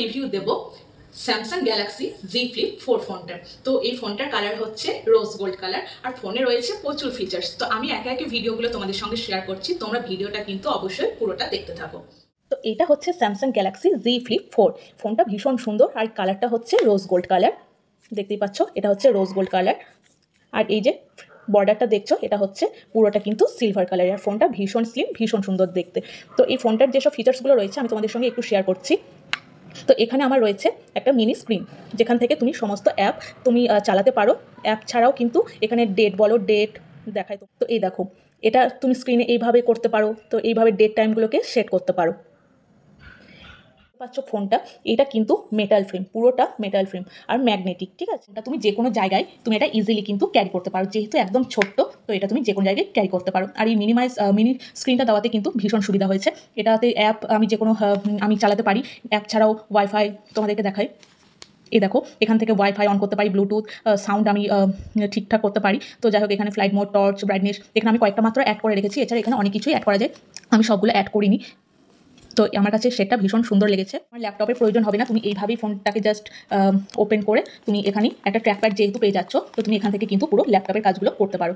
Review দেব Samsung Galaxy Z flip 4 ফোনটার। তো এই ফোনটার কালার হচ্ছে রোজ গোল্ড কালার, আর ফোনে রয়েছে প্রচুর ফিচার্স। তো আমি একে একে ভিডিওগুলো তোমাদের সঙ্গে শেয়ার করছি, তোমরা ভিডিওটা কিন্তু অবশ্যই পুরোটা দেখতে থাকো। তো এটা হচ্ছে স্যামসাং গ্যালাক্সি জি ফ্লিপ 4। ফোনটা ভীষণ সুন্দর, আর কালারটা হচ্ছে রোজ গোল্ড কালার, দেখতেই পাচ্ছ এটা হচ্ছে রোজ গোল্ড কালার। আর এই যে বর্ডারটা দেখছো, এটা হচ্ছে পুরোটা কিন্তু সিলভার কালারের। আর ফোনটা ভীষণ স্লিম, ভীষণ সুন্দর দেখতে। তো এই ফোনটার যেসব ফিচার্সগুলো রয়েছে আমি তোমাদের সঙ্গে একটু শেয়ার করছি। তো এখানে আমার রয়েছে একটা মিনি স্ক্রিন, যেখান থেকে তুমি সমস্ত অ্যাপ তুমি চালাতে পারো। অ্যাপ ছাড়াও কিন্তু এখানে ডেট বলো, ডেট দেখায়। তো এই দেখো, এটা তুমি স্ক্রিনে এইভাবে করতে পারো। তো এইভাবে ডেট টাইমগুলোকে সেট করতে পারো। পাচ্ছ ফোনটা, এটা কিন্তু মেটাল ফ্রেম, পুরোটা মেটাল ফ্রেম আর ম্যাগনেটিক, ঠিক আছে। এটা তুমি যে কোনো জায়গায় তুমি এটা ইজিলি কিন্তু ক্যারি করতে পারো, যেহেতু একদম ছোট্ট। তো এটা তুমি যে কোনো জায়গায় ক্যারি করতে পারো। আর এই মিনি স্ক্রিনটা দেওয়াতে কিন্তু ভীষণ সুবিধা হয়েছে। এটাতে অ্যাপ আমি যে কোনো আমি চালাতে পারি। অ্যাপ ছাড়াও ওয়াইফাই তোমাদেরকে দেখাই। এই দেখো, এখান থেকে ওয়াইফাই অন করতে পারি, ব্লুটুথ সাউন্ড আমি ঠিকঠাক করতে পারি। তো যাই হোক, এখানে ফ্লাইট মোড, টর্চ, ব্রাইটনেস এখানে আমি কয়েকটা মাত্র অ্যাড করে রেখেছি। এছাড়া এখানে অনেক কিছুই অ্যাড করা যায়, আমি সবগুলো অ্যাড করিনি। তো আমার কাছে সেটা ভীষণ সুন্দর লেগেছে। আমার ল্যাপটপের প্রয়োজন হবে না, তুমি এইভাবেই ফোনটাকে জাস্ট ওপেন করে তুমি এখানে একটা ট্র্যাকপ্যাড যেহেতু পেয়ে যাচ্ছ, তো তুমি এখান থেকে কিন্তু পুরো ল্যাপটপের কাজগুলো করতে পারো।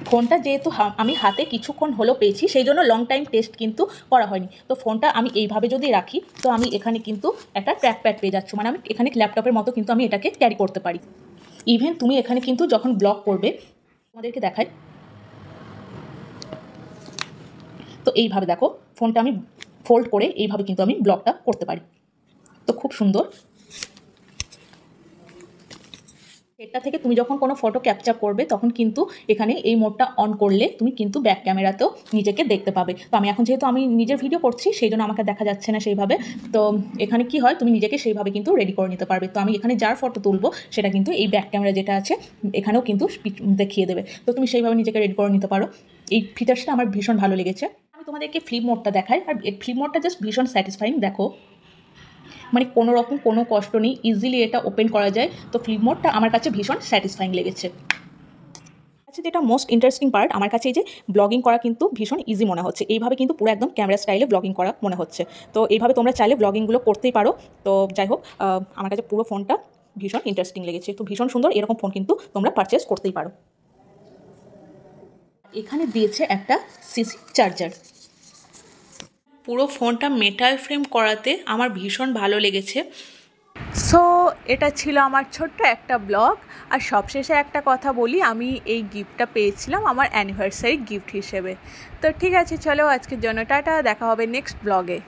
ফোনটা যেহেতু আমি হাতে কিছুক্ষণ হলো পেয়েছি, সেই জন্য লং টাইম টেস্ট কিন্তু করা হয়নি। তো ফোনটা আমি এইভাবে যদি রাখি, তো আমি এখানে কিন্তু একটা ট্র্যাকপ্যাড পেয়ে যাচ্ছ, মানে আমি এখানে ল্যাপটপের মতো কিন্তু আমি এটাকে ক্যারি করতে পারি। ইভেন তুমি এখানে কিন্তু যখন ব্লগ করবে, তোমাদেরকে দেখাই। তো এইভাবে দেখো, ফোনটা আমি ফোল্ড করে এইভাবে কিন্তু আমি ব্লগটা করতে পারি। তো খুব সুন্দর। এটা থেকে তুমি যখন কোনো ফটো ক্যাপচার করবে, তখন কিন্তু এখানে এই মোডটা অন করলে তুমি কিন্তু ব্যাক ক্যামেরাতেও নিজেকে দেখতে পাবে। তো আমি এখন যেহেতু আমি নিজের ভিডিও করছি, সেই জন্য আমাকে দেখা যাচ্ছে না সেইভাবে। তো এখানে কি হয়, তুমি নিজেকে সেইভাবে কিন্তু রেডি করে নিতে পারবে। তো আমি এখানে যার ফটো তুলবো, সেটা কিন্তু এই ব্যাক ক্যামেরা যেটা আছে এখানেও কিন্তু দেখিয়ে দেবে। তো তুমি সেইভাবে নিজেকে রেডি করে নিতে পারো। এই ফিচার্সটা আমার ভীষণ ভালো লেগেছে। আমি তোমাদেরকে ফ্লিপ মোডটা দেখাই, আর এই ফ্লিপ মোডটা জাস্ট ভীষণ স্যাটিসফাইং। দেখো, মানে কোনো রকম কোনো কষ্ট নেই, ইজিলি এটা ওপেন করা যায়। তো ফ্লিপ মোডটা আমার কাছে ভীষণ স্যাটিসফাইং লেগেছে। আচ্ছা, যেটা মোস্ট ইন্টারেস্টিং পার্ট আমার কাছে, এই যে ব্লগিং করা কিন্তু ভীষণ ইজি মনে হচ্ছে। এইভাবে কিন্তু পুরো একদম ক্যামেরা স্টাইলে ব্লগিং করা মনে হচ্ছে। তো এইভাবে তোমরা চাইলে ব্লগিংগুলো করতেই পারো। তো যাই হোক, আমার কাছে পুরো ফোনটা ভীষণ ইন্টারেস্টিং লেগেছে। তো ভীষণ সুন্দর, এরকম ফোন কিন্তু তোমরা পারচেস করতেই পারো। এখানে দিয়েছে একটা সিসি চার্জার। পুরো ফোনটা মেটাল ফ্রেম করাতে আমার ভীষণ ভালো লেগেছে। সো এটা ছিল আমার ছোট্ট একটা ব্লগ। আর সবশেষে একটা কথা বলি, আমি এই গিফটটা পেয়েছিলাম আমার অ্যানিভার্সারি গিফট হিসেবে। তো ঠিক আছে, চলো আজকের জন্য টাটা, দেখা হবে নেক্সট ব্লগে।